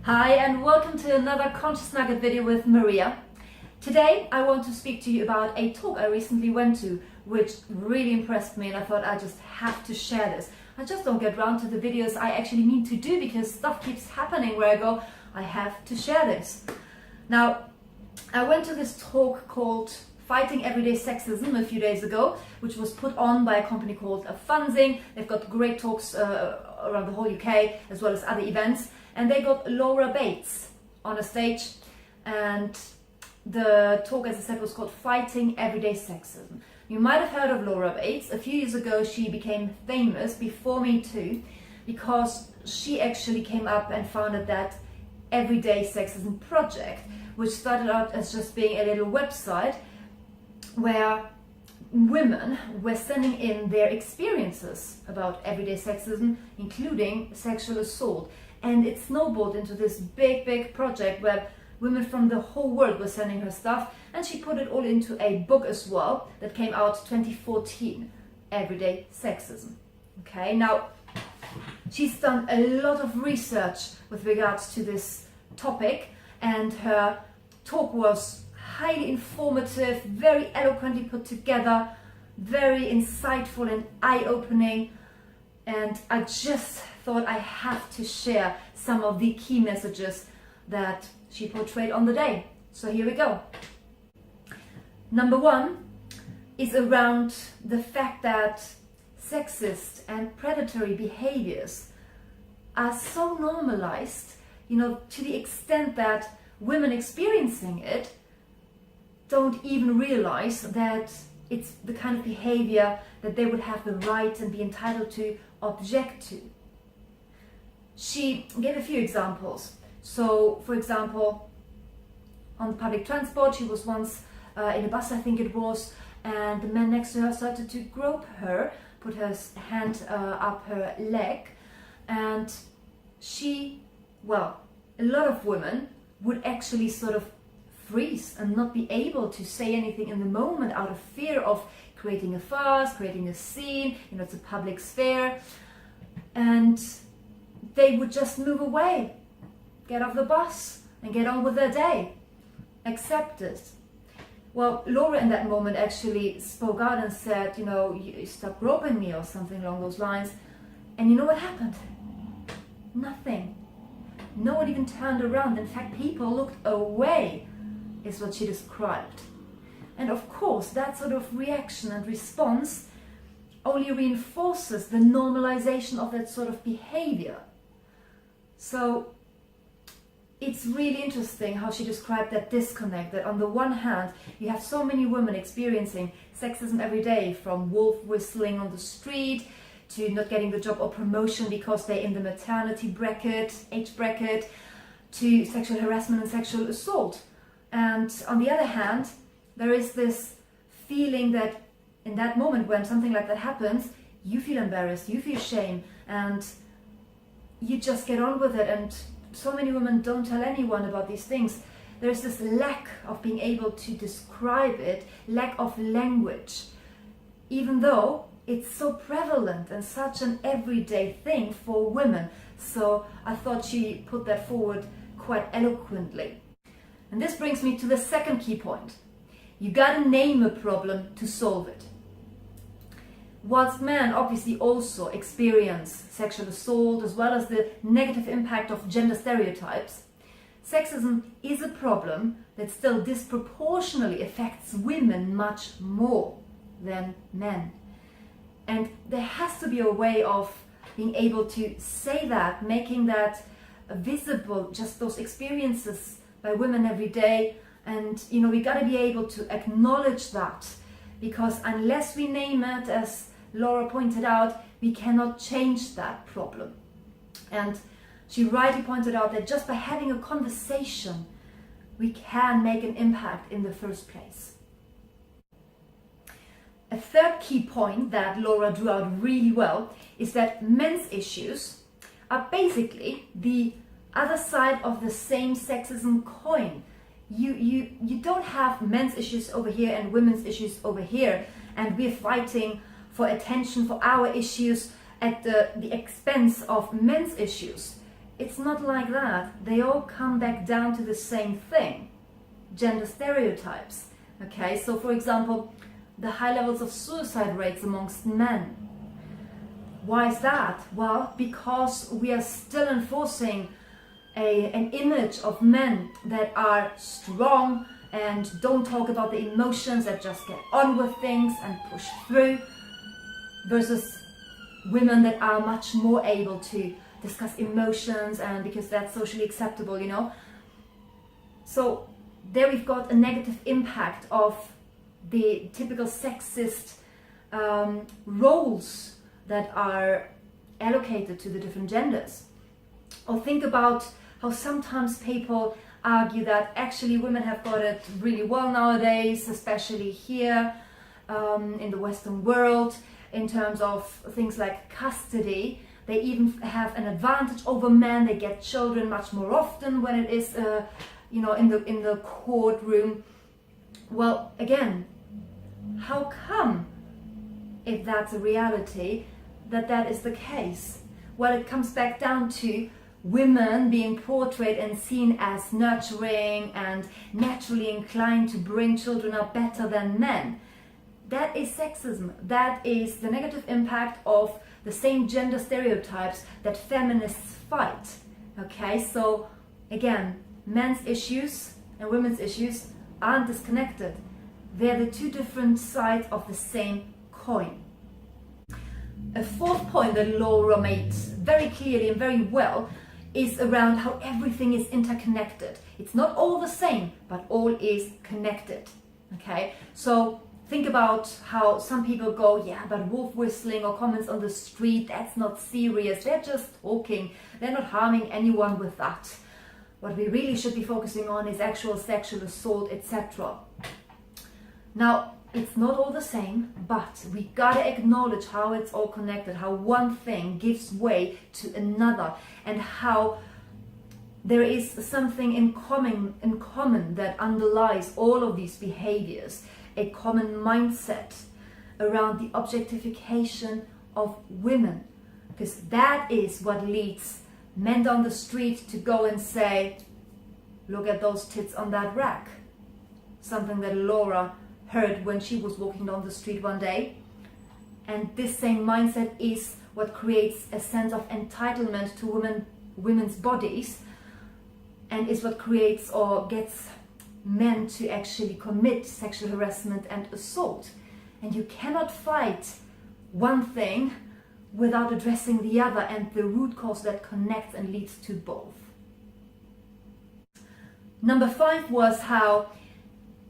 Hi and welcome to another Conscious Nugget video with Maria. Today I want to speak to you about a talk I recently went to which really impressed me, and I thought I just have to share this. I just don't get around to the videos I actually need to do because stuff keeps happening where I go, I have to share this. Now, I went to this talk called Fighting Everyday Sexism a few days ago, which was put on by a company called Funzing. They've got great talks around the whole UK as well as other events. And they got Laura Bates on a stage, and the talk, as I said, was called Fighting Everyday Sexism. You might have heard of Laura Bates. A few years ago she became famous, before me too, because she actually came up and founded that Everyday Sexism project, which started out as just being a little website where women were sending in their experiences about everyday sexism, including sexual assault. And it snowballed into this big project where women from the whole world were sending her stuff, and she put it all into a book as well that came out 2014, Everyday Sexism. Okay, now she's done a lot of research with regards to this topic, and her talk was highly informative, very eloquently put together, very insightful and eye-opening, and I just thought I have to share some of the key messages that she portrayed on the day. So here we go. Number one is around the fact that sexist and predatory behaviors are so normalized, to the extent that women experiencing it don't even realize that it's the kind of behavior that they would have the right and be entitled to object to. She gave a few examples. So, for example, on public transport, she was once in a bus, I think it was, and the man next to her started to grope her, put his hand up her leg, and a lot of women would actually sort of freeze and not be able to say anything in the moment out of fear of creating a fuss, creating a scene. It's a public sphere, and they would just move away, get off the bus and get on with their day, accept it. Well, Laura in that moment actually spoke out and said, you stop groping me or something along those lines. And you know what happened? Nothing. No one even turned around. In fact, people looked away, is what she described. And of course, that sort of reaction and response only reinforces the normalization of that sort of behavior. So it's really interesting how she described that disconnect, that on the one hand you have so many women experiencing sexism every day, from wolf whistling on the street to not getting the job or promotion because they're in the maternity age bracket, to sexual harassment and sexual assault. And on the other hand, there is this feeling that in that moment when something like that happens, you feel embarrassed, you feel shame, and you just get on with it. And so many women don't tell anyone about these things. There's this lack of being able to describe it, lack of language, even though it's so prevalent and such an everyday thing for women. So I thought she put that forward quite eloquently. And this brings me to the second key point. You gotta name a problem to solve it. Whilst men obviously also experience sexual assault as well as the negative impact of gender stereotypes, sexism is a problem that still disproportionately affects women much more than men. And there has to be a way of being able to say that, making that visible, just those experiences by women every day. And we got to be able to acknowledge that, because unless we name it, as Laura pointed out, we cannot change that problem. And she rightly pointed out that just by having a conversation, we can make an impact in the first place. A third key point that Laura drew out really well is that men's issues are basically the other side of the same sexism coin. You don't have men's issues over here and women's issues over here, and we're fighting for attention for our issues at the expense of men's issues. it's not like that. They all come back down to the same thing: gender stereotypes. Okay, so for example, the high levels of suicide rates amongst men. Why is that? Well, because we are still enforcing an image of men that are strong and don't talk about the emotions, that just get on with things and push through, versus women that are much more able to discuss emotions, and because that's socially acceptable, you know. So there we've got a negative impact of the typical sexist roles that are allocated to the different genders. Or think about how sometimes people argue that actually women have got it really well nowadays, especially here in the Western world, in terms of things like custody. They even have an advantage over men. They get children much more often when it is, you know, in the courtroom. Well, again, how come, if that's a reality, that is the case? Well, it comes back down to women being portrayed and seen as nurturing and naturally inclined to bring children up better than men. That is sexism. That is the negative impact of the same gender stereotypes that feminists fight. Okay, so again, men's issues and women's issues aren't disconnected. They're the two different sides of the same coin. A fourth point that Laura made very clearly and very well is around how everything is interconnected. It's not all the same, but all is connected. Okay, so think about how some people go, yeah, but wolf whistling or comments on the street, that's not serious. They're just talking. They're not harming anyone with that. What we really should be focusing on is actual sexual assault, etc. Now, it's not all the same, but we gotta acknowledge how it's all connected, how one thing gives way to another, and how there is something in common that underlies all of these behaviors, a common mindset around the objectification of women, because that is what leads men down the street to go and say, look at those tits on that rack. Something that Laura heard when she was walking down the street one day. And this same mindset is what creates a sense of entitlement to women's bodies, and is what creates or gets men to actually commit sexual harassment and assault. And you cannot fight one thing without addressing the other and the root cause that connects and leads to both. Number 5 was how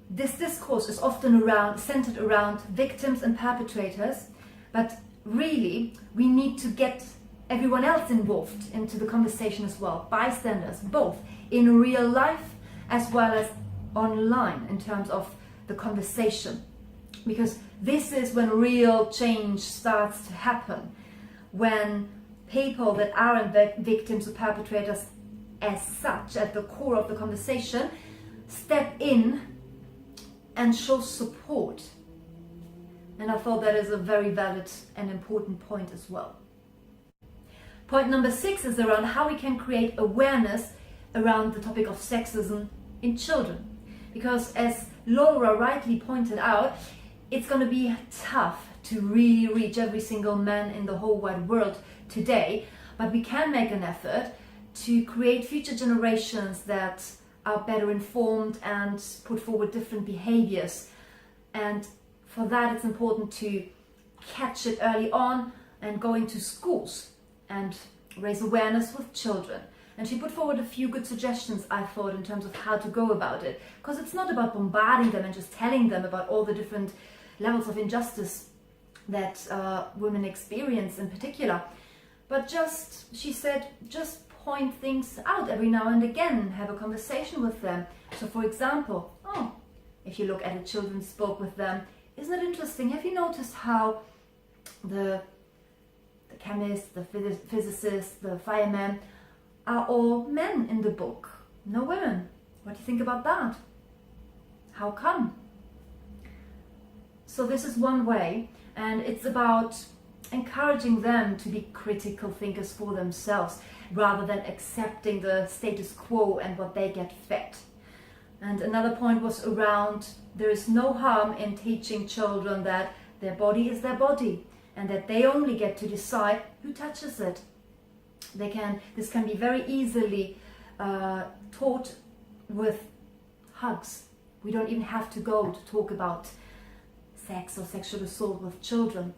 this discourse is often centered around victims and perpetrators, but really we need to get everyone else involved into the conversation as well, bystanders, both in real life as well as online, in terms of the conversation, because this is when real change starts to happen, when people that aren't victims or perpetrators as such at the core of the conversation step in and show support. And I thought that is a very valid and important point as well. Point number 6 is around how we can create awareness around the topic of sexism in children. Because as Laura rightly pointed out, it's going to be tough to really reach every single man in the whole wide world today, but we can make an effort to create future generations that are better informed and put forward different behaviors. And for that, it's important to catch it early on and go into schools and raise awareness with children. And she put forward a few good suggestions, I thought, in terms of how to go about it. Because it's not about bombarding them and just telling them about all the different levels of injustice that women experience in particular. But just, she said, just point things out every now and again, have a conversation with them. So for example, if you look at a children's book with them, isn't it interesting? Have you noticed how the chemist, the physicist, the fireman are all men in the book, no women? What do you think about that? How come? So this is one way, and it's about encouraging them to be critical thinkers for themselves rather than accepting the status quo and what they get fed. And another point was around there is no harm in teaching children that their body is their body and that they only get to decide who touches it. This can be very easily taught with hugs. We don't even have to go to talk about sex or sexual assault with children,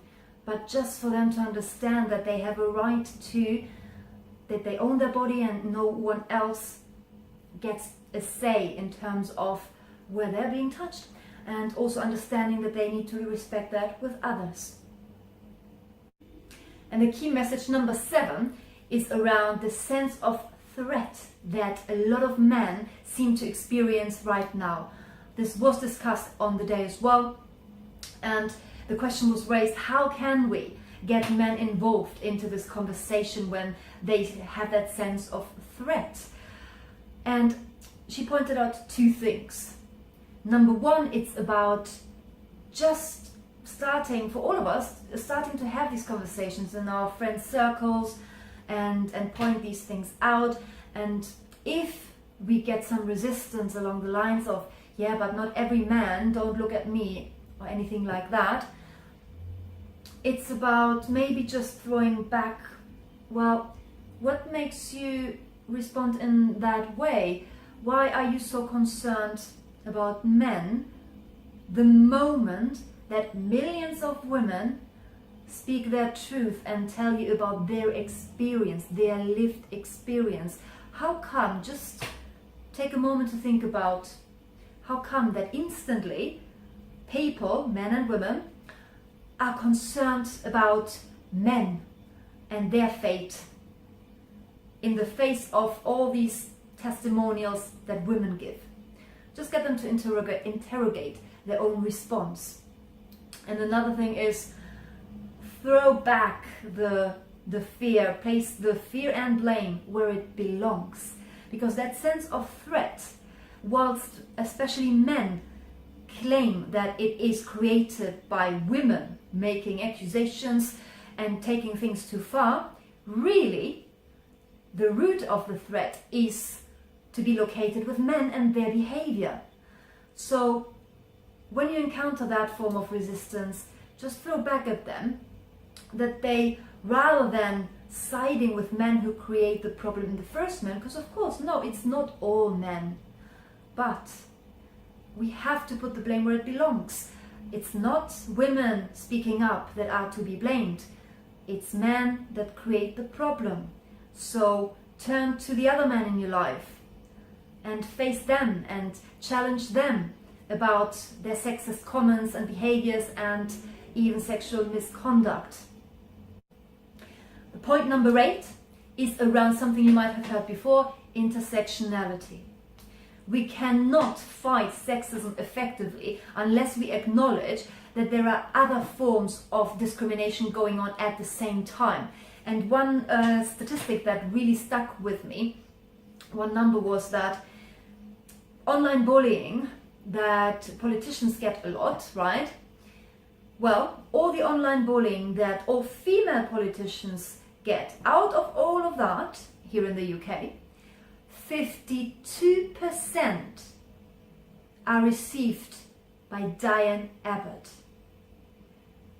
but just for them to understand that they have a right to, that they own their body and no one else gets a say in terms of where they're being touched, and also understanding that they need to respect that with others. And the key message number 7 is around the sense of threat that a lot of men seem to experience right now. This was discussed on the day as well, and the question was raised, how can we get men involved into this conversation when they have that sense of threat? And she pointed out 2 things. Number 1, it's about just starting, for all of us, starting to have these conversations in our friend circles and point these things out. And if we get some resistance along the lines of, yeah, but not every man, don't look at me, or anything like that, it's about maybe just throwing back, well, what makes you respond in that way? Why are you so concerned about men the moment that millions of women speak their truth and tell you about their experience, their lived experience? How come, just take a moment to think about, how come that instantly people, men and women, are concerned about men and their fate in the face of all these testimonials that women give? Just get them to interrogate their own response. And another thing is, throw back the fear, place the fear and blame where it belongs. Because that sense of threat, whilst especially men claim that it is created by women making accusations and taking things too far, really the root of the threat is to be located with men and their behavior. So when you encounter that form of resistance, just throw back at them that they, rather than siding with men who create the problem in the first man, because of course, no, it's not all men, but we have to put the blame where it belongs. It's not women speaking up that are to be blamed. It's men that create the problem. So turn to the other men in your life and face them and challenge them about their sexist comments and behaviors and even sexual misconduct. The point number 8 is around something you might have heard before, intersectionality. We cannot fight sexism effectively unless we acknowledge that there are other forms of discrimination going on at the same time. And one statistic that really stuck with me, one number, was that online bullying that politicians get a lot, right? Well, all the online bullying that all female politicians get, out of all of that, here in the UK, 52% are received by Diane Abbott.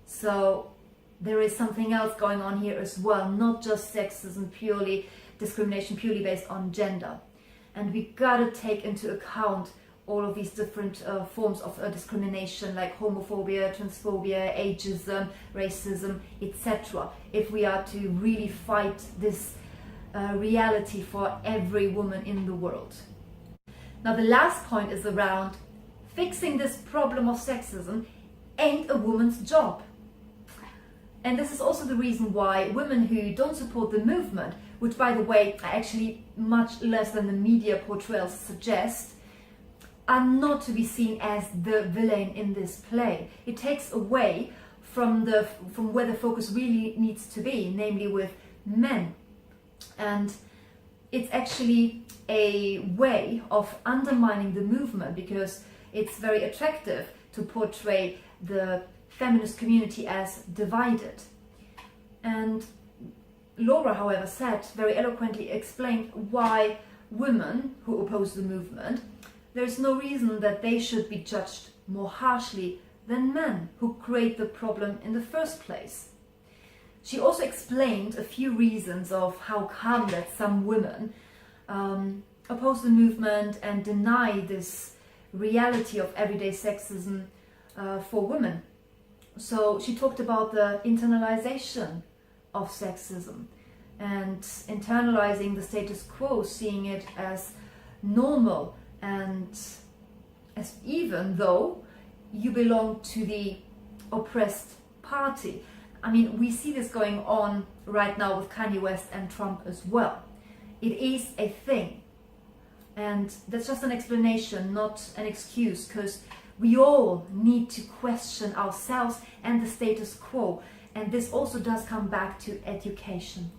So there is something else going on here as well, not just sexism, purely discrimination, purely based on gender. And we gotta take into account all of these different forms of discrimination, like homophobia, transphobia, ageism, racism, etc., if we are to really fight this reality for every woman in the world. Now the last point is around fixing this problem of sexism ain't a woman's job. And this is also the reason why women who don't support the movement, which by the way are actually much less than the media portrayals suggest, are not to be seen as the villain in this play. It takes away from where the focus really needs to be, namely with men. And it's actually a way of undermining the movement, because it's very attractive to portray the feminist community as divided. And Laura, however, said, very eloquently explained why women who oppose the movement, there's no reason that they should be judged more harshly than men who create the problem in the first place. She also explained a few reasons of how come that some women oppose the movement and deny this reality of everyday sexism for women. So she talked about the internalization of sexism and internalizing the status quo, seeing it as normal and as even though you belong to the oppressed party. I mean, we see this going on right now with Kanye West and Trump as well. It is a thing. And that's just an explanation, not an excuse, because we all need to question ourselves and the status quo. And this also does come back to education.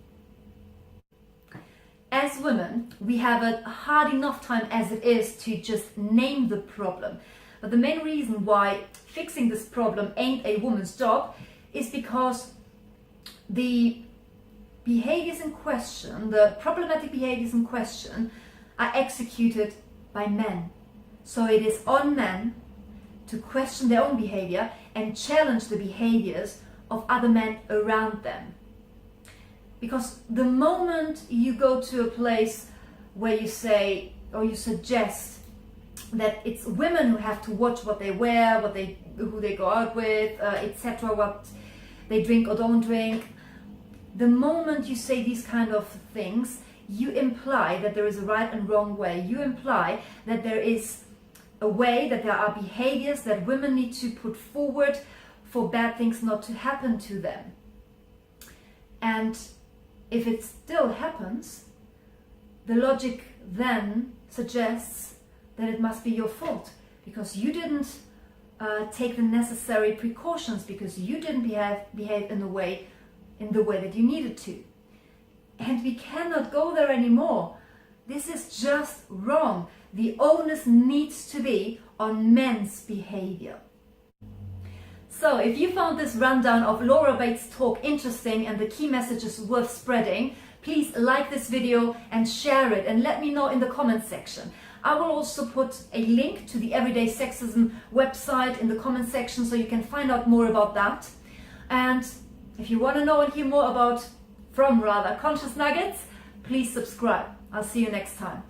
As women, we have a hard enough time as it is to just name the problem. But the main reason why fixing this problem ain't a woman's job is because the behaviors in question, the problematic behaviors in question, are executed by men. So it is on men to question their own behavior and challenge the behaviors of other men around them. Because the moment you go to a place where you say or you suggest that it's women who have to watch what they wear, who they go out with, etc., what they drink or don't drink, the moment you say these kind of things, you imply that there is a right and wrong way. You imply that there is a way, that there are behaviors that women need to put forward for bad things not to happen to them. And if it still happens, the logic then suggests that it must be your fault because you didn't take the necessary precautions, because you didn't behave in the way that you needed to. And we cannot go there anymore. This is just wrong. The onus needs to be on men's behavior. So if you found this rundown of Laura Bates' talk interesting and the key messages worth spreading, please like this video and share it and let me know in the comment section. I will also put a link to the Everyday Sexism website in the comment section so you can find out more about that. And if you want to know and hear more about, from conscious nuggets, please subscribe. I'll see you next time.